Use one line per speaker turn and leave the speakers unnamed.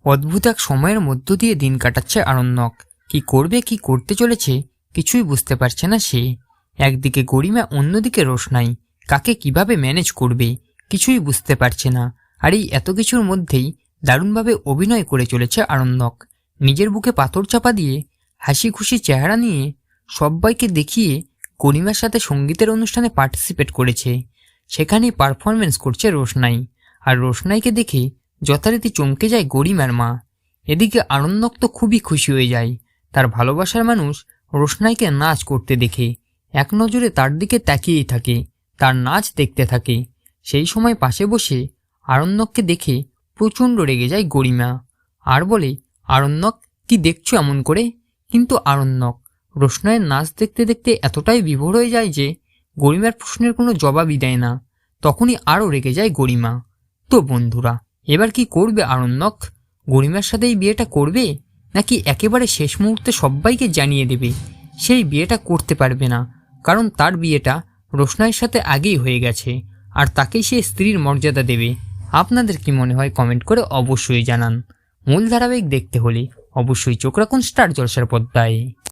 অদ্ভুত এক সময়ের মধ্য দিয়ে দিন কাটাচ্ছে আরণ্যক। কি করবে, কি করতে চলেছে কিছুই বুঝতে পারছে না সে। একদিকে গরিমা, অন্যদিকে রোশনাই। কাকে কিভাবে ম্যানেজ করবে কিছুই বুঝতে পারছে না। আর এই এত কিছুর মধ্যেই দারুণভাবে অভিনয় করে চলেছে আরণ্যক। নিজের বুকে পাথর চাপা দিয়ে হাসি খুশি চেহারা নিয়ে সবাইকে দেখিয়ে গরিমার সাথে সঙ্গীতের অনুষ্ঠানে পার্টিসিপেট করেছে। সেখানেই পারফরমেন্স করছে রোশনাই। আর রোশনাইকে দেখে যথারীতি চমকে যায় গরিমার মা। এদিকে আরণ্যক তো খুবই খুশি হয়ে যায়। তার ভালোবাসার মানুষ রোশনাইকে নাচ করতে দেখে এক নজরে তার দিকে তাকিয়েই থাকে, তার নাচ দেখতে থাকে। সেই সময় পাশে বসে আরণ্যককে দেখে প্রচণ্ড রেগে যায় গরিমা আর বলে, আরণ্যক, কি দেখছো এমন করে? কিন্তু আরণ্যক রোশনাইয়ের নাচ দেখতে দেখতে এতটাই বিভোর হয়ে যায় যে গরিমার প্রশ্নের কোনো জবাবই দেয় না। তখনই আরও রেগে যায় গরিমা। তো বন্ধুরা, এবার কি করবে আরণ্যক? গরিমার সাথে এই বিয়েটা করবে, নাকি একেবারে শেষ মুহূর্তে সবাইকে জানিয়ে দেবে সেই বিয়েটা করতে পারবে না, কারণ তার বিয়েটা রোশনাইয়ের সাথে আগেই হয়ে গেছে আর তাকেই সে স্ত্রীর মর্যাদা দেবে? আপনাদের কি মনে হয় কমেন্ট করে অবশ্যই জানান। মূল ধারাবাহিক দেখতে হলে অবশ্যই চোখ রাখুন স্টার জলসার পর্দায়।